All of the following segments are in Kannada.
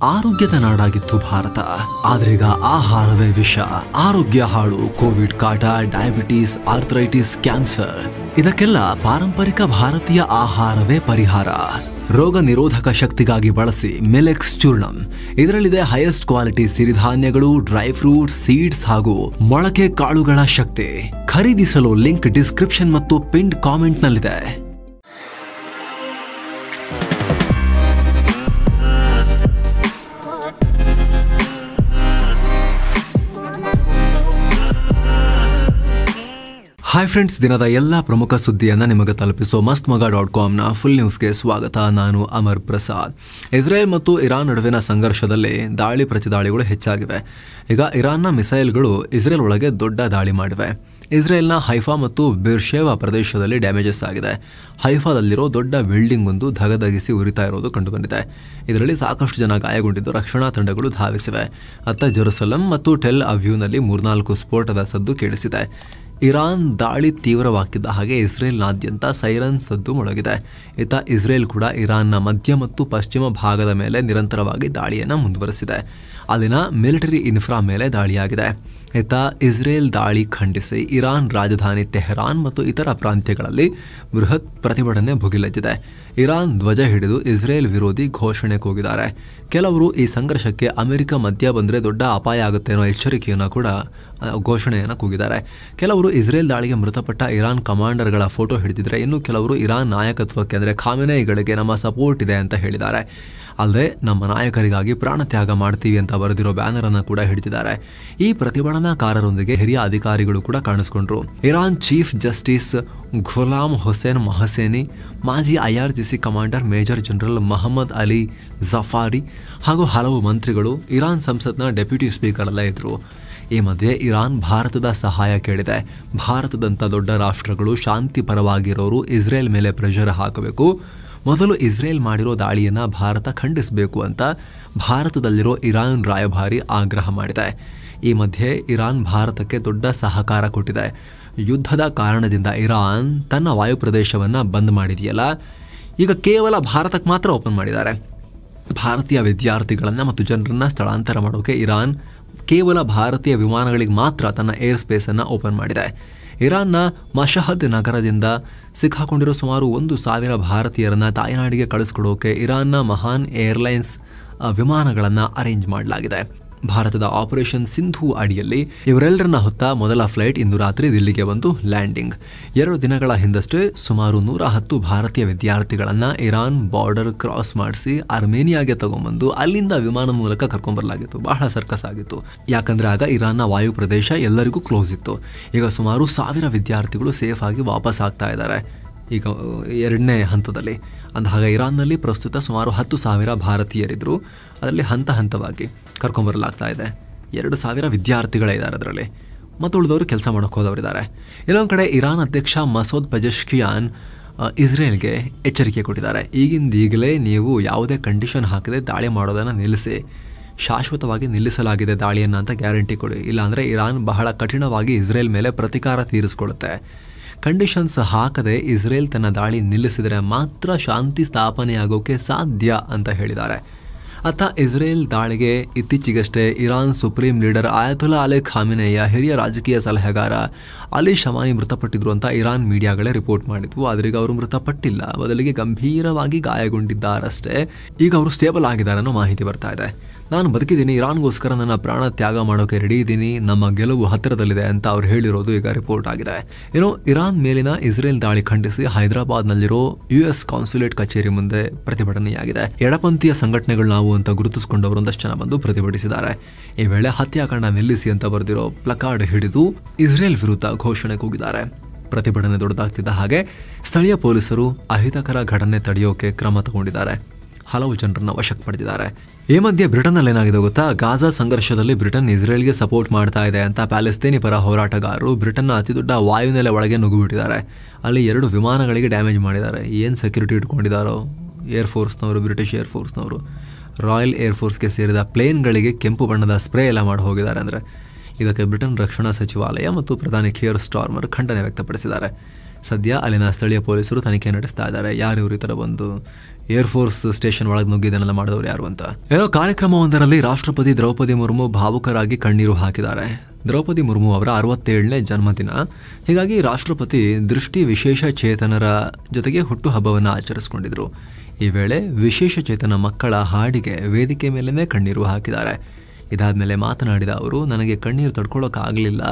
ಆರೋಗ್ಯದ ನಾಡಾಗಿತ್ತು ಭಾರತ. ಆದ್ರೀಗ ಆಹಾರವೇ ವಿಷ. ಆರೋಗ್ಯ ಹಾಳು, ಕೋವಿಡ್ ಕಾಟ, ಡಯಾಬಿಟೀಸ್, ಆರ್ಥರೈಟಿಸ್, ಕ್ಯಾನ್ಸರ್ ಇದಕ್ಕೆಲ್ಲ ಪಾರಂಪರಿಕ ಭಾರತೀಯ ಆಹಾರವೇ ಪರಿಹಾರ. ರೋಗ ನಿರೋಧಕ ಶಕ್ತಿಗಾಗಿ ಬಳಸಿ ಮಿಲೆಕ್ಸ್ ಚೂರ್ಣಂ. ಇದರಲ್ಲಿದೆ ಹೈಯೆಸ್ಟ್ ಕ್ವಾಲಿಟಿ ಸಿರಿಧಾನ್ಯಗಳು, ಡ್ರೈ ಫ್ರೂಟ್ಸ್, ಸೀಡ್ಸ್ ಹಾಗೂ ಮೊಳಕೆ ಕಾಳುಗಳ ಶಕ್ತಿ. ಖರೀದಿಸಲು ಲಿಂಕ್ ಡಿಸ್ಕ್ರಿಪ್ಷನ್ ಮತ್ತು ಪಿನ್ಡ್ ಕಾಮೆಂಟ್ ನಲ್ಲಿದೆ. ಹಾಯ್ ಫ್ರೆಂಡ್ಸ್, ದಿನದ ಎಲ್ಲ ಪ್ರಮುಖ ಸುದ್ದಿಯನ್ನು ನಿಮಗೆ ತಲುಪಿಸೋ mastmaga.comನ ಫುಲ್ ನ್ಯೂಸ್ಗೆ ಸ್ವಾಗತ. ನಾನು ಅಮರ್ ಪ್ರಸಾದ್. ಇಸ್ರೇಲ್ ಮತ್ತು ಇರಾನ್ ನಡುವಿನ ಸಂಘರ್ಷದಲ್ಲಿ ದಾಳಿ ಪ್ರತಿದಾಳಿಗಳು ಹೆಚ್ಚಾಗಿವೆ. ಈಗ ಇರಾನ್ನ ಮಿಸೈಲ್ಗಳು ಇಸ್ರೇಲ್ ಒಳಗೆ ದೊಡ್ಡ ದಾಳಿ ಮಾಡಿವೆ. ಇಸ್ರೇಲ್ನ ಹೈಫಾ ಮತ್ತು ಬೇರ್ಷೇವಾ ಪ್ರದೇಶದಲ್ಲಿ ಡ್ಯಾಮೇಜಸ್ ಆಗಿದೆ. ಹೈಫಾದಲ್ಲಿರೋ ದೊಡ್ಡ ಬಿಲ್ಡಿಂಗ್ ಒಂದು ಧಗಧಗಿಸಿ ಉರಿತಾ ಇರೋದು ಕಂಡುಬಂದಿದೆ. ಇದರಲ್ಲಿ ಸಾಕಷ್ಟು ಜನ ಗಾಯಗೊಂಡಿದ್ದು ರಕ್ಷಣಾ ತಂಡಗಳು ಧಾವಿಸಿವೆ. ಅತ್ತ ಜೆರುಸಲಂ ಮತ್ತು ಟೆಲ್ ಅವ್ಯೂನಲ್ಲಿ 3-4 ಸ್ಫೋಟದ ಸದ್ದು ಕೇಳಿಸಿದೆ. ಇರಾನ್ ದಾಳಿ ತೀವ್ರವಾಗ್ತಿದ್ದ ಹಾಗೆ ಇಸ್ರೇಲ್ನಾದ್ಯಂತ ಸೈರನ್ ಸದ್ದು ಮೊಳಗಿದೆ. ಇತ್ತ ಇಸ್ರೇಲ್ ಕೂಡ ಇರಾನ್ನ ಮಧ್ಯ ಮತ್ತು ಪಶ್ಚಿಮ ಭಾಗದ ಮೇಲೆ ನಿರಂತರವಾಗಿ ದಾಳಿಯನ್ನು ಮುಂದುವರೆಸಿದೆ. ಅಲ್ಲಿನ ಮಿಲಿಟರಿ ಇನ್ಫ್ರಾ ಮೇಲೆ ದಾಳಿಯಾಗಿದೆ. ಇತ್ತ ಇಸ್ರೇಲ್ ದಾಳಿ ಖಂಡಿಸಿ ಇರಾನ್ ರಾಜಧಾನಿ ತೆಹರಾನ್ ಮತ್ತು ಇತರ ಪ್ರಾಂತ್ಯಗಳಲ್ಲಿ ಬೃಹತ್ ಪ್ರತಿಭಟನೆ ಭುಗಿಲೆದ್ದಿದೆ. ಇರಾನ್ ಧ್ವಜ ಹಿಡಿದು ಇಸ್ರೇಲ್ ವಿರೋಧಿ ಘೋಷಣೆ ಕೂಗಿದ್ದಾರೆ. ಕೆಲವರು ಈ ಸಂಘರ್ಷಕ್ಕೆ ಅಮೆರಿಕ ಮಧ್ಯ ಬಂದರೆ ದೊಡ್ಡ ಅಪಾಯ ಆಗುತ್ತೆ ಅನ್ನೋ ಎಚ್ಚರಿಕೆಯನ್ನು ಕೂಡ ಘೋಷಣೆಯನ್ನು ಕೂಗಿದ್ದಾರೆ. ಕೆಲವರು ಇಸ್ರೇಲ್ ದಾಳಿಗೆ ಮೃತಪಟ್ಟ ಇರಾನ್ ಕಮಾಂಡರ್ಗಳ ಫೋಟೋ ಹಿಡಿದಿದ್ರೆ, ಇನ್ನು ಕೆಲವರು ಇರಾನ್ ನಾಯಕತ್ವಕ್ಕೆ ಅಂದರೆ ಖಾಮೆನೇಯಿಗಳಿಗೆ ನಮ್ಮ ಸಪೋರ್ಟ್ ಇದೆ ಅಂತ ಹೇಳಿದ್ದಾರೆ. ಅಲ್ಲದೆ ನಮ್ಮ ನಾಯಕರಿಗಾಗಿ ಪ್ರಾಣ ತ್ಯಾಗ ಮಾಡ್ತೀವಿ ಅಂತ ಬರೆದಿರೋ ಬ್ಯಾನರ್ ಅನ್ನು ಕೂಡ ಹಿಡಿದಿದ್ದಾರೆ. ಈ ಪ್ರತಿಭಟನಾಕಾರರೊಂದಿಗೆ ಹಿರಿಯ ಅಧಿಕಾರಿಗಳು ಕೂಡ ಕಾಣಿಸಿಕೊಂಡ್ರು. Iran chief justice Gholam Hossein Mohseni, ಮಾಜಿ IRGC commander major general Mohammad Ali Jafari ಹಾಗೂ ಹಲವು ಮಂತ್ರಿಗಳು, ಇರಾನ್ ಸಂಸತ್ನ ಡೆಪ್ಯೂಟಿ ಸ್ಪೀಕರ್ ಎಲ್ಲ ಇದ್ರು. ಈ ಮಧ್ಯೆ ಇರಾನ್ ಭಾರತದ ಸಹಾಯ ಕೇಳಿದೆ. ಭಾರತದಂಥ ದೊಡ್ಡ ರಾಷ್ಟ್ರಗಳು ಶಾಂತಿ ಪರವಾಗಿರೋರು ಇಸ್ರೇಲ್ ಮೇಲೆ ಪ್ರೆಷರ್ ಹಾಕಬೇಕು, ಮೊದಲು ಇಸ್ರೇಲ್ ಮಾಡಿರೋ ದಾಳಿಯನ್ನು ಭಾರತ ಖಂಡಿಸಬೇಕು ಅಂತ ಭಾರತದಲ್ಲಿರೋ ಇರಾನ್ ರಾಯಭಾರಿ ಆಗ್ರಹ ಮಾಡಿದೆ. ಈ ಮಧ್ಯೆ ಇರಾನ್ ಭಾರತಕ್ಕೆ ದೊಡ್ಡ ಸಹಕಾರ ಕೊಟ್ಟಿದೆ. ಯುದ್ಧದ ಕಾರಣದಿಂದ ಇರಾನ್ ತನ್ನ ವಾಯುಪ್ರದೇಶವನ್ನು ಬಂದ್ ಮಾಡಿದೆಯಲ್ಲ, ಈಗ ಕೇವಲ ಭಾರತಕ್ಕೆ ಮಾತ್ರ ಓಪನ್ ಮಾಡಿದ್ದಾರೆ. ಭಾರತೀಯ ವಿದ್ಯಾರ್ಥಿಗಳನ್ನು ಮತ್ತು ಜನರನ್ನು ಸ್ಥಳಾಂತರ ಮಾಡೋಕೆ ಇರಾನ್ ಕೇವಲ ಭಾರತೀಯ ವಿಮಾನಗಳಿಗೆ ಮಾತ್ರ ತನ್ನ ಏರ್ ಸ್ಪೇಸನ್ನು ಓಪನ್ ಮಾಡಿದೆ. ಇರಾನ್ನ ಮಶಹದ್ ನಗರದಿಂದ ಸಿಕ್ಕಾಕೊಂಡಿರೋ ಸುಮಾರು 1,000 ಭಾರತೀಯರನ್ನ ತಾಯ್ನಾಡಿಗೆ ಕಳಿಸ್ಕೊಡೋಕೆ ಇರಾನ್ನ ಮಹಾನ್ ಏರ್ಲೈನ್ಸ್ ವಿಮಾನಗಳನ್ನು ಅರೇಂಜ್ ಮಾಡಲಾಗಿದೆ. ಭಾರತದ ಆಪರೇಷನ್ ಸಿಂಧು ಅಡಿಯಲ್ಲಿ ಇವರೆಲ್ಲರನ್ನ ಹೊತ್ತ ಮೊದಲ ಫ್ಲೈಟ್ ಇಂದು ರಾತ್ರಿ ದಿಲ್ಲಿಗೆ ಬಂದು ಲ್ಯಾಂಡಿಂಗ್. 2 ದಿನಗಳ ಹಿಂದಷ್ಟೇ ಸುಮಾರು 110 ಭಾರತೀಯ ವಿದ್ಯಾರ್ಥಿಗಳನ್ನ ಇರಾನ್ ಬಾರ್ಡರ್ ಕ್ರಾಸ್ ಮಾಡಿಸಿ ಅರ್ಮೇನಿಯಾಗೆ ತಗೊಂಡ್ಬಂದು ಅಲ್ಲಿಂದ ವಿಮಾನ ಮೂಲಕ ಕರ್ಕೊಂಡ್ಬರಲಾಗಿತ್ತು. ಬಹಳ ಸರ್ಕಸ್ ಆಗಿತ್ತು. ಯಾಕಂದ್ರೆ ಆಗ ಇರಾನ್ನ ವಾಯು ಪ್ರದೇಶ ಎಲ್ಲರಿಗೂ ಕ್ಲೋಸ್ ಇತ್ತು. ಈಗ ಸುಮಾರು 1000 ವಿದ್ಯಾರ್ಥಿಗಳು ಸೇಫ್ ಆಗಿ ವಾಪಸ್ ಆಗ್ತಾ ಇದ್ದಾರೆ. ಈಗ 2ನೇ ಹಂತದಲ್ಲಿ ಅಂದಾಗ ಇರಾನ್ನಲ್ಲಿ ಪ್ರಸ್ತುತ ಸುಮಾರು 10,000 ಭಾರತೀಯರಿದ್ರು. ಅದರಲ್ಲಿ ಹಂತ ಹಂತವಾಗಿ ಕರ್ಕೊಂಬರಲಾಗ್ತಾ ಇದೆ. 2,000 ವಿದ್ಯಾರ್ಥಿಗಳಿದ್ದಾರೆ ಅದರಲ್ಲಿ, ಮತ್ತು ಉಳಿದವರು ಕೆಲಸ ಮಾಡೋಕೆ ಹೋದವರಿದ್ದಾರೆ. ಇನ್ನೊಂದು ಕಡೆ ಇರಾನ್ ಅಧ್ಯಕ್ಷ ಮಸೂದ್ ಪೆಜೆಶ್ಕಿಯಾನ್ ಇಸ್ರೇಲ್ಗೆ ಎಚ್ಚರಿಕೆ ಕೊಟ್ಟಿದ್ದಾರೆ. ಈಗಿಂದೀಗಲೇ ನೀವು ಯಾವುದೇ ಕಂಡೀಷನ್ ಹಾಕದೆ ದಾಳಿ ಮಾಡೋದನ್ನು ನಿಲ್ಲಿಸಿ, ಶಾಶ್ವತವಾಗಿ ನಿಲ್ಲಿಸಲಾಗಿದೆ ದಾಳಿಯನ್ನು ಅಂತ ಗ್ಯಾರಂಟಿ ಕೊಡಿ, ಇಲ್ಲಾಂದರೆ ಇರಾನ್ ಬಹಳ ಕಠಿಣವಾಗಿ ಇಸ್ರೇಲ್ ಮೇಲೆ ಪ್ರತೀಕಾರ ತೀರಿಸಿಕೊಳ್ಳುತ್ತೆ. ಕಂಡೀಷನ್ಸ್ ಹಾಕದೆ ಇಸ್ರೇಲ್ ತನ್ನ ದಾಳಿ ನಿಲ್ಲಿಸಿದರೆ ಮಾತ್ರ ಶಾಂತಿ ಸ್ಥಾಪನೆಯಾಗೋಕೆ ಸಾಧ್ಯ ಅಂತ ಹೇಳಿದ್ದಾರೆ. ಅತ್ತ ಇಸ್ರೇಲ್ ದಾಳಿಗೆ ಇತ್ತೀಚೆಗಷ್ಟೇ Iran supreme leader Ayatollah Ali ಖಾಮೆನೇಯಿಯ ಹಿರಿಯ ರಾಜಕೀಯ ಸಲಹೆಗಾರ ಅಲಿ ಶಮಾನಿ ಮೃತಪಟ್ಟಿದ್ರು ಅಂತ ಇರಾನ್ ಮೀಡಿಯಾಗಳೇ ರಿಪೋರ್ಟ್ ಮಾಡಿದ್ವು. ಆದ್ರೀಗ ಅವರು ಮೃತಪಟ್ಟಿಲ್ಲ, ಬದಲಿಗೆ ಗಂಭೀರವಾಗಿ ಗಾಯಗೊಂಡಿದ್ದಾರಷ್ಟೇ. ಈಗ ಅವರು ಸ್ಟೇಬಲ್ ಆಗಿದ್ದಾರೆ ಅನ್ನೋ ಮಾಹಿತಿ ಬರ್ತಾ ಇದೆ. ನಾನು ಬದುಕಿದ್ದೀನಿ, ಇರಾನ್ಗೋಸ್ಕರ ನನ್ನ ಪ್ರಾಣ ತ್ಯಾಗ ಮಾಡೋಕೆ ರೆಡಿ ಇದ್ದೀನಿ, ನಮ್ಮ ಗೆಲುವು ಹತ್ತಿರದಲ್ಲಿದೆ ಅಂತ ಅವ್ರು ಹೇಳಿರೋದು ಈಗ ರಿಪೋರ್ಟ್ ಆಗಿದೆ. ಇನ್ನು ಇರಾನ್ ಮೇಲಿನ ಇಸ್ರೇಲ್ ದಾಳಿ ಖಂಡಿಸಿ ಹೈದರಾಬಾದ್ನಲ್ಲಿರೋ US ಕಾನ್ಸುಲೇಟ್ ಕಚೇರಿ ಮುಂದೆ ಪ್ರತಿಭಟನೆಯಾಗಿದೆ. ಎಡಪಂಥೀಯ ಸಂಘಟನೆಗಳು ನಾವು ಅಂತ ಗುರುತಿಸಿಕೊಂಡವರು ಒಂದಷ್ಟು ಜನ ಬಂದು ಪ್ರತಿಭಟಿಸಿದ್ದಾರೆ. ಈ ವೇಳೆ ಹತ್ಯಾಕಾಂಡ ನಿಲ್ಲಿಸಿ ಅಂತ ಬರೆದಿರೋ ಪ್ಲಕಾರ್ಡ್ ಹಿಡಿದು ಇಸ್ರೇಲ್ ವಿರುದ್ಧ ಘೋಷಣೆ ಕೂಗಿದ್ದಾರೆ. ಪ್ರತಿಭಟನೆ ದೊಡ್ಡದಾಗ್ತಿದ್ದ ಹಾಗೆ ಸ್ಥಳೀಯ ಪೊಲೀಸರು ಅಹಿತಕರ ಘಟನೆ ತಡೆಯೋಕೆ ಕ್ರಮ ತಗೊಂಡಿದ್ದಾರೆ. ಹಲವು ಜನರನ್ನ ವಶಕ್ಕೆ ಪಡೆದಿದ್ದಾರೆ. ಈ ಮಧ್ಯೆ ಬ್ರಿಟನ್ನಲ್ಲಿ ಏನಾಗಿದೆ ಗೊತ್ತಾ? ಗಾಜಾ ಸಂಘರ್ಷದಲ್ಲಿ ಬ್ರಿಟನ್ ಇಸ್ರೇಲ್ಗೆ ಸಪೋರ್ಟ್ ಮಾಡ್ತಾ ಇದೆ ಅಂತ ಪ್ಯಾಲೆಸ್ತೇನಿ ಪರ ಹೋರಾಟಗಾರರು ಬ್ರಿಟನ್ನ ಅತಿದೊಡ್ಡ ವಾಯುನೆಲೆ ಒಳಗೆ ನುಗ್ಗಿಬಿಟ್ಟಿದ್ದಾರೆ. ಅಲ್ಲಿ 2 ವಿಮಾನಗಳಿಗೆ ಡ್ಯಾಮೇಜ್ ಮಾಡಿದ್ದಾರೆ. ಏನು ಸೆಕ್ಯೂರಿಟಿ ಇಟ್ಕೊಂಡಿದ್ದಾರೋ ಏರ್ಫೋರ್ಸ್ನವರು, ಬ್ರಿಟಿಷ್ ಏರ್ಫೋರ್ಸ್ನವರು. ರಾಯಲ್ ಏರ್ಫೋರ್ಸ್ಗೆ ಸೇರಿದ ಪ್ಲೇನ್ಗಳಿಗೆ ಕೆಂಪು ಬಣ್ಣದ ಸ್ಪ್ರೇ ಎಲ್ಲ ಮಾಡಿ ಹೋಗಿದ್ದಾರೆ. ಅಂದರೆ ಇದಕ್ಕೆ ಬ್ರಿಟನ್ ರಕ್ಷಣಾ ಸಚಿವಾಲಯ ಮತ್ತು ಪ್ರಧಾನಿ ಖಿಯರ್ ಸ್ಟಾರ್ಮರ್ ಖಂಡನೆ ವ್ಯಕ್ತಪಡಿಸಿದ್ದಾರೆ. ಸದ್ಯ ಅಲ್ಲಿನ ಸ್ಥಳೀಯ ಪೊಲೀಸರು ತನಿಖೆ ನಡೆಸ್ತಾ ಇದ್ದಾರೆ. ಯಾರು ಇವರು ಈ ಥರ ಬಂದು ಏರ್ಫೋರ್ಸ್ ಸ್ಟೇಷನ್ ಒಳಗೆ ನುಗ್ಗಿದನ್ನೆಲ್ಲ ಮಾಡಿದವರು ಯಾರು ಅಂತ. ಏನೋ ಕಾರ್ಯಕ್ರಮವೊಂದರಲ್ಲಿ ರಾಷ್ಟ್ರಪತಿ ದ್ರೌಪದಿ ಮುರ್ಮು ಭಾವುಕರಾಗಿ ಕಣ್ಣೀರು ಹಾಕಿದ್ದಾರೆ. ದ್ರೌಪದಿ ಮುರ್ಮು ಅವರ 67ನೇ ಜನ್ಮದಿನ. ಹೀಗಾಗಿ ರಾಷ್ಟ್ರಪತಿ ದೃಷ್ಟಿ ವಿಶೇಷ ಚೇತನರ ಜೊತೆಗೆ ಹುಟ್ಟುಹಬ್ಬವನ್ನು ಆಚರಿಸಿಕೊಂಡಿದ್ರು. ಈ ವೇಳೆ ವಿಶೇಷ ಚೇತನ ಮಕ್ಕಳ ಹಾಡಿಗೆ ವೇದಿಕೆ ಮೇಲೇ ಕಣ್ಣೀರು ಹಾಕಿದ್ದಾರೆ. ಇದಾದ್ಮೇಲೆ ಮಾತನಾಡಿದ ಅವರು, ನನಗೆ ಕಣ್ಣೀರು ತಡ್ಕೊಳ್ಳೋಕ್ಕಾಗಲಿಲ್ಲ,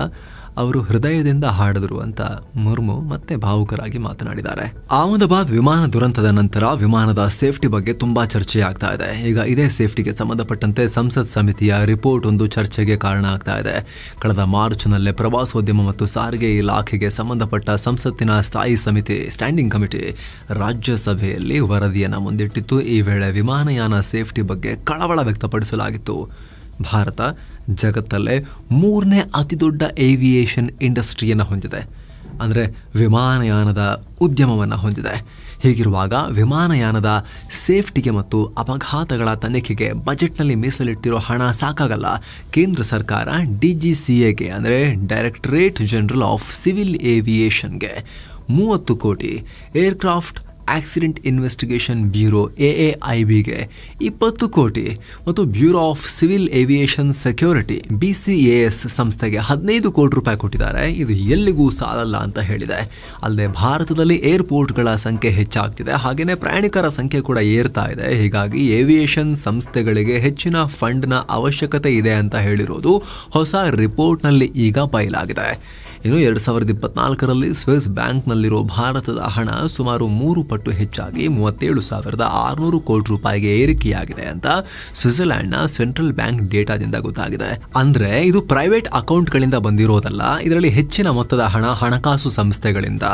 ಅವರು ಹೃದಯದಿಂದ ಹಾಡಿದ್ರು ಅಂತ ಮುರ್ಮು ಮತ್ತೆ ಭಾವುಕರಾಗಿ ಮಾತನಾಡಿದ್ದಾರೆ. ಅಹಮದಾಬಾದ್ ವಿಮಾನ ದುರಂತದ ನಂತರ ವಿಮಾನದ ಸೇಫ್ಟಿ ಬಗ್ಗೆ ತುಂಬಾ ಚರ್ಚೆ ಆಗ್ತಾ ಇದೆ. ಈಗ ಇದೇ ಸೇಫ್ಟಿಗೆ ಸಂಬಂಧಪಟ್ಟಂತೆ ಸಂಸತ್ ಸಮಿತಿಯ ರಿಪೋರ್ಟ್ ಒಂದು ಚರ್ಚೆಗೆ ಕಾರಣ ಆಗ್ತಾ ಇದೆ. ಕಳೆದ ಮಾರ್ಚ್ನಲ್ಲೇ ಪ್ರವಾಸೋದ್ಯಮ ಮತ್ತು ಸಾರಿಗೆ ಇಲಾಖೆಗೆ ಸಂಬಂಧಪಟ್ಟ ಸಂಸತ್ತಿನ ಸ್ಥಾಯಿ ಸಮಿತಿ ಸ್ಟ್ಯಾಂಡಿಂಗ್ ಕಮಿಟಿ ರಾಜ್ಯಸಭೆಯಲ್ಲಿ ವರದಿಯನ್ನು ಮುಂದಿಟ್ಟಿತ್ತು. ಈ ವೇಳೆ ವಿಮಾನಯಾನ ಸೇಫ್ಟಿ ಬಗ್ಗೆ ಕಳವಳ ವ್ಯಕ್ತಪಡಿಸಲಾಗಿತ್ತು. ಭಾರತ ಜಗತ್ತಲ್ಲೇ 3ನೇ ಅತಿದೊಡ್ಡ ಏವಿಯೇಷನ್ ಇಂಡಸ್ಟ್ರಿಯನ್ನು ಹೊಂದಿದೆ, ಅಂದರೆ ವಿಮಾನಯಾನದ ಉದ್ಯಮವನ್ನು ಹೊಂದಿದೆ. ಹೀಗಿರುವಾಗ ವಿಮಾನಯಾನದ ಸೇಫ್ಟಿಗೆ ಮತ್ತು ಅಪಘಾತಗಳ ತನಿಖೆಗೆ ಬಜೆಟ್ನಲ್ಲಿ ಮೀಸಲಿಟ್ಟಿರೋ ಹಣ ಸಾಕಾಗಲ್ಲ. ಕೇಂದ್ರ ಸರ್ಕಾರ DGCAಗೆ ಅಂದರೆ ಡೈರೆಕ್ಟರೇಟ್ ಜನರಲ್ ಆಫ್ ಸಿವಿಲ್ ಏವಿಯೇಷನ್ಗೆ 30 ಕೋಟಿ, ಏರ್ಕ್ರಾಫ್ಟ್ ಆಕ್ಸಿಡೆಂಟ್ ಇನ್ವೆಸ್ಟಿಗೇಷನ್ ಬ್ಯೂರೋ AAIBಗೆ 20 ಕೋಟಿ ಮತ್ತು bureau of civil aviation security BCAS ಸಂಸ್ಥೆಗೆ 15 ಕೋಟಿ ರೂಪಾಯಿ ಕೊಟ್ಟಿದ್ದಾರೆ. ಇದು ಎಲ್ಲಿಗೂ ಸಾಲಲ್ಲ ಅಂತ ಹೇಳಿದೆ. ಅಲ್ಲದೆ ಭಾರತದಲ್ಲಿ ಏರ್ಪೋರ್ಟ್ಗಳ ಸಂಖ್ಯೆ ಹೆಚ್ಚಾಗ್ತಿದೆ, ಹಾಗೆಯೇ ಪ್ರಯಾಣಿಕರ ಸಂಖ್ಯೆ ಕೂಡ ಏರ್ತಾ ಇದೆ. ಹೀಗಾಗಿ ಏವಿಯೇಷನ್ ಸಂಸ್ಥೆಗಳಿಗೆ ಹೆಚ್ಚಿನ ಫಂಡ್ನ ಅವಶ್ಯಕತೆ ಇದೆ ಅಂತ ಹೇಳಿರೋದು ಹೊಸ ರಿಪೋರ್ಟ್ನಲ್ಲಿ ಈಗ ಬಯಲಾಗಿದೆ. ಇನ್ನು 2024ರಲ್ಲಿ ಸ್ವಿಸ್ ಬ್ಯಾಂಕ್ನಲ್ಲಿರೋ ಭಾರತದ ಹಣ ಸುಮಾರು 3 ಪಟ್ಟು ಹೆಚ್ಚಾಗಿ 37,600 ಕೋಟಿ ರೂಪಾಯಿಗೆ ಏರಿಕೆಯಾಗಿದೆ ಅಂತ ಸ್ವಿಟ್ಜರ್ಲ್ಯಾಂಡ್ನ ಸೆಂಟ್ರಲ್ ಬ್ಯಾಂಕ್ ಡೇಟಾದಿಂದ ಗೊತ್ತಾಗಿದೆ. ಅಂದ್ರೆ ಇದು ಪ್ರೈವೇಟ್ ಅಕೌಂಟ್ಗಳಿಂದ ಬಂದಿರೋದಲ್ಲ, ಇದರಲ್ಲಿ ಹೆಚ್ಚಿನ ಮೊತ್ತದ ಹಣ ಹಣಕಾಸು ಸಂಸ್ಥೆಗಳಿಂದ,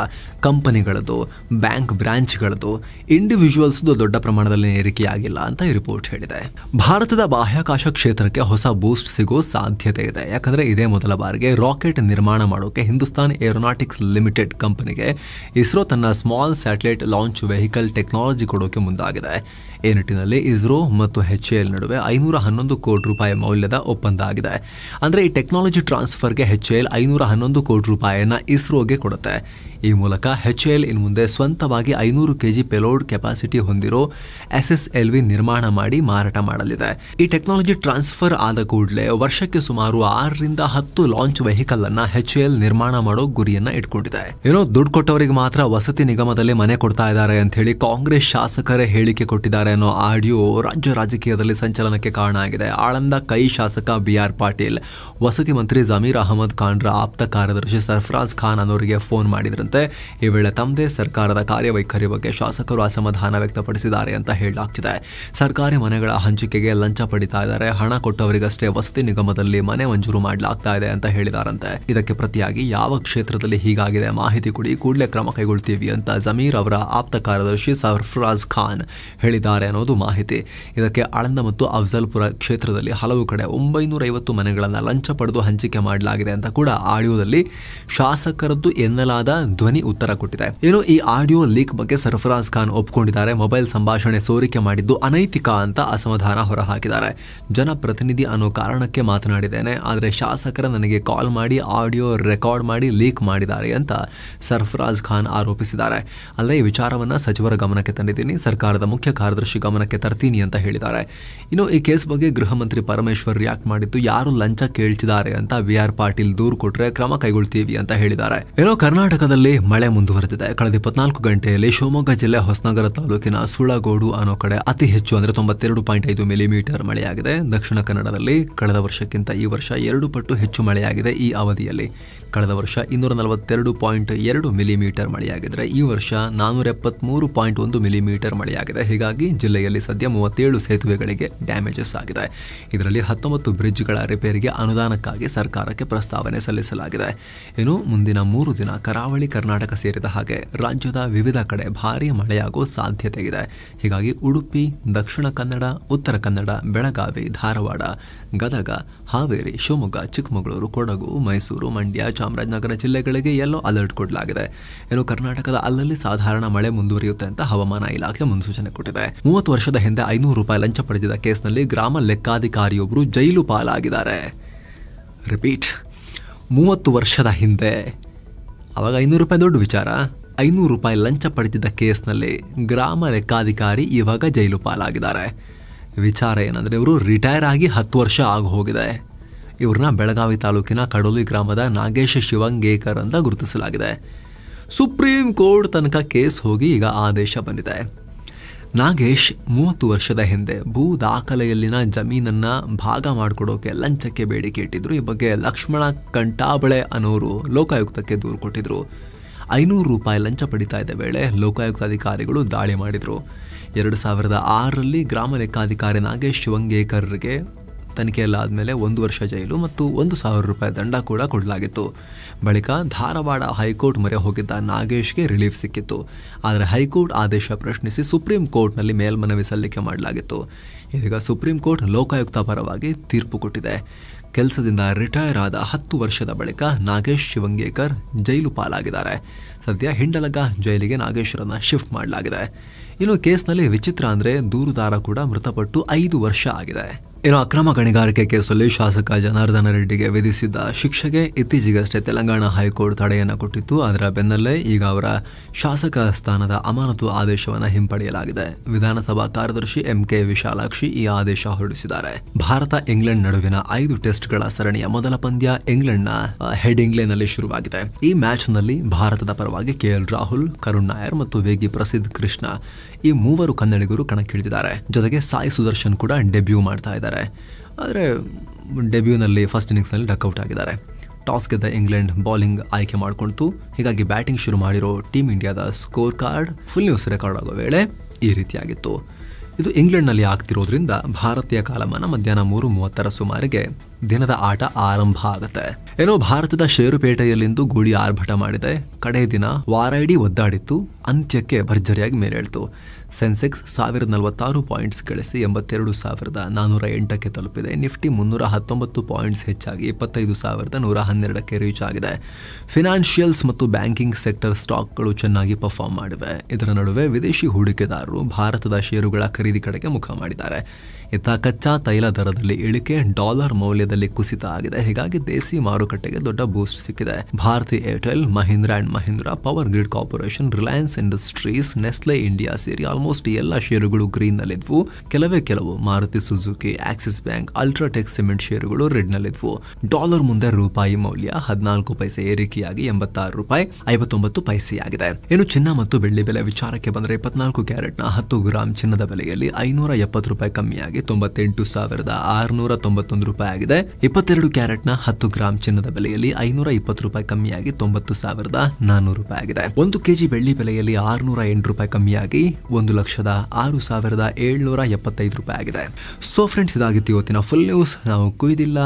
ಕಂಪನಿಗಳದ್ದು, ಬ್ಯಾಂಕ್ ಬ್ರಾಂಚ್ಗಳದ್ದು, ಇಂಡಿವಿಜುವಲ್ಸ್ ದೊಡ್ಡ ಪ್ರಮಾಣದಲ್ಲಿ ಏರಿಕೆಯಾಗಿಲ್ಲ ಅಂತ ಈ ರಿಪೋರ್ಟ್ ಹೇಳಿದೆ. ಭಾರತದ ಬಾಹ್ಯಾಕಾಶ ಕ್ಷೇತ್ರಕ್ಕೆ ಹೊಸ ಬೂಸ್ಟ್ ಸಿಗೋ ಸಾಧ್ಯತೆ ಇದೆ. ಯಾಕಂದ್ರೆ ಇದೇ ಮೊದಲ ಬಾರಿಗೆ ರಾಕೆಟ್ ನಿರ್ಮಾಣ ಮಾಡೋಕೆ ಹಿಂದೂಸ್ತಾನ್ ಏರೋನಾಟಿಕ್ಸ್ ಲಿಮಿಟೆಡ್ ಕಂಪನಿಗೆ ಇಸ್ರೋ ತನ್ನ small satellite launch vehicle technology ಕೊಡೋಕೆ ಮುಂದಾಗಿದೆ. ಈ ನಿಟ್ಟಿನಲ್ಲಿ ಇಸ್ರೋ ಮತ್ತು HAL ನಡುವೆ 511 ಕೋಟಿ ರೂಪಾಯಿ ಮೌಲ್ಯದ ಒಪ್ಪಂದ ಆಗಿದೆ. ಅಂದರೆ ಈ ಟೆಕ್ನಾಲಜಿ ಟ್ರಾನ್ಸ್ಫರ್ಗೆ HAL 511 ಕೋಟಿ ರೂಪಾಯಿಯನ್ನ ಇಸ್ರೋಗೆ ಕೊಡುತ್ತೆ. ಈ ಮೂಲಕ HAL ಇನ್ನು ಮುಂದೆ ಸ್ವಂತವಾಗಿ 500 kg ಪೆಲೋಡ್ ಕೆಪಾಸಿಟಿ ಹೊಂದಿರೋ SSLV ನಿರ್ಮಾಣ ಮಾಡಿ ಮಾರಾಟ ಮಾಡಲಿದೆ. ಈ ಟೆಕ್ನಾಲಜಿ ಟ್ರಾನ್ಸ್ಫರ್ ಆದ ಕೂಡಲೇ ವರ್ಷಕ್ಕೆ ಸುಮಾರು 6ರಿಂದ 10 ಲಾಂಚ್ ವೆಹಿಕಲ್ ಅನ್ನ HAL ನಿರ್ಮಾಣ ಮಾಡೋ ಗುರಿಯನ್ನ ಇಟ್ಕೊಂಡಿದೆ. ಏನೋ ದುಡ್ಡು ಕೊಟ್ಟವರಿಗೆ ಮಾತ್ರ ವಸತಿ ನಿಗಮದಲ್ಲಿ ಮನೆ ಕೊಡ್ತಾ ಇದ್ದಾರೆ ಅಂತ ಹೇಳಿ ಕಾಂಗ್ರೆಸ್ ಶಾಸಕರೇ ಹೇಳಿಕೆ ಕೊಟ್ಟಿದ್ದಾರೆ ಅನ್ನೋ ಆಡಿಯೋ ರಾಜ್ಯ ರಾಜಕೀಯದಲ್ಲಿ ಸಂಚಲನಕ್ಕೆ ಕಾರಣ ಆಗಿದೆ. ಆಳಂದ ಕೈ ಶಾಸಕ BR ಪಾಟೀಲ್ ವಸತಿ ಮಂತ್ರಿ ಜಮೀರ್ ಅಹಮದ್ ಖಾನ್ರ ಆಪ್ತ ಕಾರ್ಯದರ್ಶಿ ಸರ್ಫರಾಜ್ ಖಾನ್ ಅನ್ನೋರಿಗೆ ಫೋನ್ ಮಾಡಿದ್ರಂತೆ. ಈ ವೇಳೆ ತಮ್ಮದೇ ಸರ್ಕಾರದ ಕಾರ್ಯವೈಖರಿ ಬಗ್ಗೆ ಶಾಸಕರು ಅಸಮಾಧಾನ ವ್ಯಕ್ತಪಡಿಸಿದ್ದಾರೆ ಅಂತ ಹೇಳಲಾಗ್ತಿದೆ. ಸರ್ಕಾರಿ ಮನೆಗಳ ಹಂಚಿಕೆಗೆ ಲಂಚ ಪಡಿತಾ ಇದ್ದಾರೆ, ಹಣ ಕೊಟ್ಟವರಿಗಷ್ಟೇ ವಸತಿ ನಿಗಮದಲ್ಲಿ ಮನೆ ಮಂಜೂರು ಮಾಡಲಾಗ್ತಾ ಇದೆ ಅಂತ ಹೇಳಿದಾರಂತೆ. ಇದಕ್ಕೆ ಪ್ರತಿಯಾಗಿ ಯಾವ ಕ್ಷೇತ್ರದಲ್ಲಿ ಹೀಗಾಗಿದೆ ಮಾಹಿತಿ ಕೊಡಿ, ಕೂಡಲೇ ಕ್ರಮ ಕೈಗೊಳ್ತೀವಿ ಅಂತ ಜಮೀರ್ ಅವರ ಆಪ್ತ ಕಾರ್ಯದರ್ಶಿ ಸರ್ಫರಾಜ್ ಖಾನ್ ಹೇಳಿದ್ದಾರೆ ಅನ್ನೋದು ಮಾಹಿತಿ. ಇದಕ್ಕೆ ಆಳಂದ ಮತ್ತು ಅಫ್ಜಲ್ಪುರ ಕ್ಷೇತ್ರದಲ್ಲಿ ಹಲವು ಕಡೆ 950 ಮನೆಗಳನ್ನು ಲಂಚ ಪಡೆದು ಹಂಚಿಕೆ ಮಾಡಲಾಗಿದೆ ಅಂತ ಕೂಡ ಆಡಿಯೋದಲ್ಲಿ ಶಾಸಕರದ್ದು ಎನ್ನಲಾದ ಧ್ವನಿ ಉತ್ತರ ಕೊಟ್ಟಿದೆ. ಏನು ಈ ಆಡಿಯೋ ಲೀಕ್ ಬಗ್ಗೆ ಸರ್ಫರಾಜ್ ಖಾನ್ ಒಪ್ಕೊಂಡಿದ್ದಾರೆ. ಮೊಬೈಲ್ ಸಂಭಾಷಣೆ ಸೋರಿಕೆ ಮಾಡಿದ್ದು ಅನೈತಿಕ ಅಂತ ಅಸಮಾಧಾನ ಹೊರಹಾಕಿದ್ದಾರೆ. ಜನಪ್ರತಿನಿಧಿ ಅನ್ನೋ ಕಾರಣಕ್ಕೆ ಮಾತನಾಡಿದ್ದೇನೆ, ಆದರೆ ಶಾಸಕರ ನನಗೆ ಕಾಲ್ ಮಾಡಿ ಆಡಿಯೋ ರೆಕಾರ್ಡ್ ಮಾಡಿ ಲೀಕ್ ಮಾಡಿದ್ದಾರೆ ಅಂತ ಸರ್ಫರಾಜ್ ಖಾನ್ ಆರೋಪಿಸಿದ್ದಾರೆ. ಅಲ್ಲದೆ ಈ ವಿಚಾರವನ್ನ ಸಚಿವರ ಗಮನಕ್ಕೆ ತಂದಿದ್ದೀನಿ, ಸರ್ಕಾರದ ಮುಖ್ಯ ಕಾರ್ಯದರ್ಶಿ ಗಮನಕ್ಕೆ ತರ್ತೀನಿ ಅಂತ ಹೇಳಿದ್ದಾರೆ. ಇನ್ನು ಈ ಕೇಸ್ ಬಗ್ಗೆ ಗೃಹ ಮಂತ್ರಿ ಪರಮೇಶ್ವರ್ ರಿಯಾಕ್ಟ್ ಮಾಡಿದ್ದು, ಯಾರು ಲಂಚ ಕೇಳ್ತಿದ್ದಾರೆ ಅಂತ BR ಪಾಟೀಲ್ ದೂರು ಕೊಟ್ರೆ ಕ್ರಮ ಕೈಗೊಳ್ತೀವಿ ಅಂತ ಹೇಳಿದ್ದಾರೆ. ಏನೋ ಕರ್ನಾಟಕದಲ್ಲಿ ಮಳೆ ಮುಂದುವರೆದಿದೆ. ಕಳೆದ 24 ಗಂಟೆಯಲ್ಲಿ ಶಿವಮೊಗ್ಗ ಜಿಲ್ಲೆ ಹೊಸನಗರ ತಾಲೂಕಿನ ಸುಳಗೋಡು ಅನ್ನೋ ಕಡೆ ಅತಿ ಹೆಚ್ಚು ಅಂದರೆ 92.5 ಮಿಲಿಮೀಟರ್ ಮಳೆಯಾಗಿದೆ. ದಕ್ಷಿಣ ಕನ್ನಡದಲ್ಲಿ ಕಳೆದ ವರ್ಷಕ್ಕಿಂತ ಈ ವರ್ಷ 2 ಪಟ್ಟು ಹೆಚ್ಚು ಮಳೆಯಾಗಿದೆ. ಈ ಅವಧಿಯಲ್ಲಿ ಕಳೆದ ವರ್ಷ 242.2 ಮಿಲಿಮೀಟರ್ ಮಳೆಯಾಗಿದ್ರೆ ಈ ವರ್ಷ 473.1 ಮಿಲಿಮೀಟರ್ ಮಳೆಯಾಗಿದೆ. ಹೀಗಾಗಿ ಜಿಲ್ಲೆಯಲ್ಲಿ ಸದ್ಯ 37 ಸೇತುವೆಗಳಿಗೆ ಡ್ಯಾಮೇಜಸ್ ಆಗಿದೆ. ಇದರಲ್ಲಿ 19 ಬ್ರಿಡ್ಜ್ಗಳ ರಿಪೇರಿಗೆ ಅನುದಾನಕ್ಕಾಗಿ ಸರ್ಕಾರಕ್ಕೆ ಪ್ರಸ್ತಾವನೆ ಸಲ್ಲಿಸಲಾಗಿದೆ. ಇನ್ನು ಮುಂದಿನ 3 ದಿನ ಕರಾವಳಿ ಕರ್ನಾಟಕ ಸೇರಿದ ಹಾಗೆ ರಾಜ್ಯದ ವಿವಿಧ ಕಡೆ ಭಾರೀ ಮಳೆಯಾಗೋ ಸಾಧ್ಯತೆ ಇದೆ. ಹೀಗಾಗಿ ಉಡುಪಿ, ದಕ್ಷಿಣ ಕನ್ನಡ, ಉತ್ತರ ಕನ್ನಡ, ಬೆಳಗಾವಿ, ಧಾರವಾಡ, ಗದಗ, ಹಾವೇರಿ, ಶಿವಮೊಗ್ಗ, ಚಿಕ್ಕಮಗಳೂರು, ಕೊಡಗು, ಮೈಸೂರು, ಮಂಡ್ಯ, ಚಾಮರಾಜನಗರ ಜಿಲ್ಲೆಗಳಿಗೆ ಯೆಲ್ಲೋ ಅಲರ್ಟ್ ಕೊಡಲಾಗಿದೆ. ಇನ್ನು ಕರ್ನಾಟಕದ ಅಲ್ಲಲ್ಲಿ ಸಾಧಾರಣ ಮಳೆ ಮುಂದುವರಿಯುತ್ತೆ ಅಂತ ಹವಾಮಾನ ಇಲಾಖೆ ಮುನ್ಸೂಚನೆ ಕೊಟ್ಟಿದೆ. 30 ವರ್ಷದ ಹಿಂದೆ 500 ರೂಪಾಯಿ ಲಂಚ ಪಡೆದಿದ್ದ ಕೇಸ್ನಲ್ಲಿ ಗ್ರಾಮ ಲೆಕ್ಕಾಧಿಕಾರಿಯೊಬ್ಬರು ಜೈಲು ಪಾಲಾಗಿದ್ದಾರೆ. ರಿಪೀಟ್, 30 ವರ್ಷದ ಹಿಂದೆ, ಅವಾಗ 500 ರೂಪಾಯಿ ದೊಡ್ಡ ವಿಚಾರ. 500 ಲಂಚ ಪಡೆದಿದ್ದ ಕೇಸ್ನಲ್ಲಿ ಗ್ರಾಮ ಲೆಕ್ಕಾಧಿಕಾರಿ ಇವಾಗ ಜೈಲು ಪಾಲಾಗಿದ್ದಾರೆ. ವಿಚಾರ ಏನಂದ್ರೆ ಇವರು ರಿಟೈರ್ ಆಗಿ 10 ವರ್ಷ ಆಗಿ ಹೋಗಿದೆ. ಇವ್ರನ್ನ ಬೆಳಗಾವಿ ತಾಲೂಕಿನ ಕಡೋಲಿ ಗ್ರಾಮದ ನಾಗೇಶ್ ಶಿವಂಗೇಕರ್ ಅಂತ ಗುರುತಿಸಲಾಗಿದೆ. ಸುಪ್ರೀಂ ಕೋರ್ಟ್ ತನಕ ಕೇಸ್ ಹೋಗಿ ಈಗ ಆದೇಶ ಬಂದಿದೆ. ನಾಗೇಶ್ 30 ವರ್ಷದ ಹಿಂದೆ ಭೂ ದಾಖಲೆಯಲ್ಲಿನ ಜಮೀನನ್ನ ಭಾಗ ಮಾಡಿಕೊಡೋಕೆ ಲಂಚಕ್ಕೆ ಬೇಡಿಕೆ ಇಟ್ಟಿದ್ರು. ಈ ಬಗ್ಗೆ ಲಕ್ಷ್ಮಣ ಕಂಟಾಬಳೆ ಅನ್ನೋರು ಲೋಕಾಯುಕ್ತಕ್ಕೆ ದೂರು ಕೊಟ್ಟಿದ್ರು. 500 ಲಂಚ ಪಡಿತಾ ಇದ್ದ ವೇಳೆ ಲೋಕಾಯುಕ್ತ ಅಧಿಕಾರಿಗಳು ದಾಳಿ ಮಾಡಿದ್ರು. 2006ರಲ್ಲಿ ಗ್ರಾಮ ಲೆಕ್ಕಾಧಿಕಾರಿ ನಾಗೇಶ್ ಶಿವಂಗೇಕರ್ಗೆ ತನಿಖೆಯಲ್ಲಾದ್ಮೇಲೆ 1 ವರ್ಷ ಜೈಲು ಮತ್ತು 1,000 ರೂಪಾಯಿ ದಂಡ ಕೂಡ ಕೊಡಲಾಗಿತ್ತು. ಬಳಿಕ ಧಾರವಾಡ ಹೈಕೋರ್ಟ್ ಮೊರೆ ಹೋಗಿದ್ದ ನಾಗೇಶ್ಗೆ ರಿಲೀಫ್ ಸಿಕ್ಕಿತ್ತು. ಆದರೆ ಹೈಕೋರ್ಟ್ ಆದೇಶ ಪ್ರಶ್ನಿಸಿ ಸುಪ್ರೀಂ ಕೋರ್ಟ್ನಲ್ಲಿ ಮೇಲ್ಮನವಿ ಸಲ್ಲಿಕೆ ಮಾಡಲಾಗಿತ್ತು. ಇದೀಗ ಸುಪ್ರೀಂ ಕೋರ್ಟ್ ಲೋಕಾಯುಕ್ತ ಪರವಾಗಿ ತೀರ್ಪು ಕೊಟ್ಟಿದೆ. ಕೆಲಸದಿಂದ ರಿಟೈರ್ ಆದ 10 ವರ್ಷದ ಬಳಿಕ ನಾಗೇಶ್ ಶಿವಂಗೇಕರ್ ಜೈಲು ಪಾಲಾಗಿದ್ದಾರೆ. ಸದ್ಯ ಹಿಂಡಲಗ ಜೈಲಿಗೆ ನಾಗೇಶ್ವರನ್ನ ಶಿಫ್ಟ್ ಮಾಡಲಾಗಿದೆ. ಇನ್ನು ಕೇಸ್ನಲ್ಲಿ ವಿಚಿತ್ರ ಅಂದ್ರೆ ದೂರುದಾರ ಕೂಡ ಮೃತಪಟ್ಟು 5 ವರ್ಷ ಆಗಿದೆ. ಇನ್ನು ಅಕ್ರಮ ಗಣಿಗಾರಿಕೆ ಕೇಸಲ್ಲಿ ಶಾಸಕ ಜನಾರ್ದನ ರೆಡ್ಡಿಗೆ ವಿಧಿಸಿದ್ದ ಶಿಕ್ಷೆಗೆ ಇತ್ತೀಚೆಗಷ್ಟೇ ತೆಲಂಗಾಣ ಹೈಕೋರ್ಟ್ ತಡೆಯನ್ನ ಕೊಟ್ಟಿತ್ತು. ಅದರ ಬೆನ್ನಲ್ಲೇ ಈಗ ಅವರ ಶಾಸಕ ಸ್ಥಾನದ ಅಮಾನತು ಆದೇಶವನ್ನು ಹಿಂಪಡೆಯಲಾಗಿದೆ. ವಿಧಾನಸಭಾ ಕಾರ್ಯದರ್ಶಿ MK ವಿಶಾಲಾಕ್ಷಿ ಈ ಆದೇಶ ಹೊರಡಿಸಿದ್ದಾರೆ. ಭಾರತ ಇಂಗ್ಲೆಂಡ್ ನಡುವಿನ 5 ಟೆಸ್ಟ್ಗಳ ಸರಣಿಯ ಮೊದಲ ಪಂದ್ಯ ಇಂಗ್ಲೆಂಡ್ನ ಹೆಡಿಂಗ್ಲೆನಲ್ಲಿ ಶುರುವಾಗಿದೆ. ಈ ಮ್ಯಾಚ್ನಲ್ಲಿ ಭಾರತದ ಪರವಾಗಿ KL ರಾಹುಲ್, ಕರುಣ್ ನಾಯರ್ ಮತ್ತು ವೇಗಿ ಪ್ರಸಿದ್ಧ ಕೃಷ್ಣ ಈ 3 ಕನ್ನಡಿಗರು ಕಣಕ್ಕಿಳಿದಿದ್ದಾರೆ. ಜೊತೆಗೆ ಸಾಯಿ ಸುದರ್ಶನ್ ಕೂಡ ಡೆಬ್ಯೂ ಮಾಡ್ತಾ ಇದ್ದಾರೆ. ಆದರೆ ಡೆಬ್ಯೂನಲ್ಲಿ ಫಸ್ಟ್ ಇನ್ನಿಂಗ್ಸ್ನಲ್ಲಿ ಡಕ್ಔಟ್ ಆಗಿದ್ದಾರೆ. ಟಾಸ್ ಗೆದ್ದ ಇಂಗ್ಲೆಂಡ್ ಬೌಲಿಂಗ್ ಆಯ್ಕೆ ಮಾಡಿಕೊಂಡಿತು. ಹೀಗಾಗಿ ಬ್ಯಾಟಿಂಗ್ ಶುರು ಮಾಡಿರೋ ಟೀಮ್ ಇಂಡಿಯಾದ score card full news record ಆಗೋ ವೇಳೆ ಈ ರೀತಿಯಾಗಿತ್ತು. ಇದು ಇಂಗ್ಲೆಂಡ್ನಲ್ಲಿ ಆಗ್ತಿರೋದ್ರಿಂದ ಭಾರತೀಯ ಕಾಲಮಾನ ಮಧ್ಯಾಹ್ನ 3:30 ಸುಮಾರಿಗೆ ದಿನದ ಆಟ ಆರಂಭ ಆಗುತ್ತೆ. ಏನೋ ಭಾರತದ ಷೇರುಪೇಟೆಯಲ್ಲಿಂದು ಗೂಳಿ ಆರ್ಭಟ ಮಾಡಿದೆ. ಕಡೆ ದಿನ ವಾರಾಯಿಡೀ ಒದ್ದಾಡಿತ್ತು. ಅಂತ್ಯಕ್ಕೆ ಭರ್ಜರಿಯಾಗಿ ಮೇಲೇಳ್ತು. ಸೆನ್ಸೆಕ್ಸ್ 1046 ಪಾಯಿಂಟ್ಸ್ ಗಳಿಸಿ 82,408ಕ್ಕೆ ತಲುಪಿದೆ. ನಿಫ್ಟಿ 319 ಪಾಯಿಂಟ್ಸ್ ಹೆಚ್ಚಾಗಿ 25,112ಕ್ಕೆ ರೀಚ್ ಆಗಿದೆ. ಫಿನಾನ್ಷಿಯಲ್ಸ್ ಮತ್ತು ಬ್ಯಾಂಕಿಂಗ್ ಸೆಕ್ಟರ್ ಸ್ಟಾಕ್ಗಳು ಚೆನ್ನಾಗಿ ಪರ್ಫಾರ್ಮ್ ಮಾಡಿವೆ. ಇದರ ನಡುವೆ ವಿದೇಶಿ ಹೂಡಿಕೆದಾರರು ಭಾರತದ ಷೇರುಗಳ ಖರೀದಿ ಕಡೆಗೆ ಮುಖ ಮಾಡಿದ್ದಾರೆ. ಇತ್ತ ಕಚ್ಚಾ ತೈಲ ದರದಲ್ಲಿ ಇಳಿಕೆ, ಡಾಲರ್ ಮೌಲ್ಯದಲ್ಲಿ ಕುಸಿತ ಆಗಿದೆ. ಹೀಗಾಗಿ ದೇಸಿ ಮಾರುಕಟ್ಟೆಗೆ ದೊಡ್ಡ ಬೂಸ್ಟ್ ಸಿಕ್ಕಿದೆ. Bharti Airtel, Mahindra and Mahindra, power grid corporation, Reliance industries, Nestle India ಸೇರಿ ಆಲ್ಮೋಸ್ಟ್ ಎಲ್ಲ ಷೇರುಗಳು ಗ್ರೀನ್ ನಲ್ಲಿದ್ವು. ಕೆಲವು Maruti Suzuki, Axis bank, UltraTech cement ಷೇರುಗಳು ರೆಡ್ ನಲ್ಲಿದ್ವು. ಡಾಲರ್ ಮುಂದೆ ರೂಪಾಯಿ ಮೌಲ್ಯ 14 ಪೈಸೆ ಏರಿಕೆಯಾಗಿ 86 ರೂಪಾಯಿ 59 ಪೈಸೆಯಾಗಿದೆ. ಇನ್ನು ಚಿನ್ನ ಮತ್ತು ಬೆಳ್ಳಿ ಬೆಲೆ ವಿಚಾರಕ್ಕೆ ಬಂದರೆ 24 ಕ್ಯಾರೆಟ್ನ 10 ಗ್ರಾಂ ಚಿನ್ನದ ಬೆಲೆಯಲ್ಲಿ 570 ರೂಪಾಯಿ ಕಮ್ಮಿಯಾಗಿ 98,691 ರೂಪಾಯಿ ಆಗಿದೆ. 22 ಕ್ಯಾರೆಟ್ನ 10 ಗ್ರಾಂ ಚಿನ್ನದ ಬೆಲೆಯಲ್ಲಿ 520 ರೂಪಾಯಿ ಕಮ್ಮಿಯಾಗಿ 90,400 ರೂಪಾಯಿ ಆಗಿದೆ. 1 ಕೆಜಿ ಬೆಳ್ಳಿ ಬೆಲೆಯಲ್ಲಿ 608 ರೂಪಾಯಿ ಕಮ್ಮಿಯಾಗಿ 1,06,775 ರೂಪಾಯಿ ಆಗಿದೆ. ಸೊ ಫ್ರೆಂಡ್ಸ್, ಇದಾಗಿತ್ತು ಇವತ್ತಿನ ಫುಲ್ ನ್ಯೂಸ್. ನಾವು ಕುಯ್ದಿಲ್ಲ,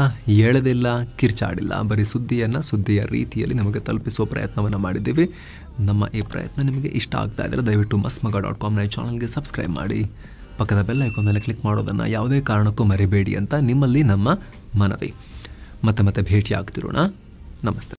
ಎಳೆದಿಲ್ಲ, ಕಿರ್ಚಾಡಿಲ್ಲ, ಬರೀ ಸುದ್ದಿಯ ರೀತಿಯಲ್ಲಿ ನಿಮಗೆ ತಲುಪಿಸುವ ಪ್ರಯತ್ನವನ್ನು ಮಾಡಿದ್ದೀವಿ. ನಮ್ಮ ಈ ಪ್ರಯತ್ನ ನಿಮಗೆ ಇಷ್ಟ ಆಗ್ತಾ ಇದ್ದರೆ ದಯವಿಟ್ಟು mastmaga.com ಚಾನಲ್ಗೆ ಸಬ್ಸ್ಕ್ರೈಬ್ ಮಾಡಿ. ಪಕ್ಕದ ಬೆಲ್ ಐಕಾನ್ ಮೇಲೆ ಕ್ಲಿಕ್ ಮಾಡೋದನ್ನು ಯಾವುದೇ ಕಾರಣಕ್ಕೂ ಮರಿಬೇಡಿ ಅಂತ ನಿಮ್ಮಲ್ಲಿ ನಮ್ಮ ಮನವಿ. ಮತ್ತೆ ಭೇಟಿ ಆಗ್ತಿರೋಣ. ನಮಸ್ತೆ.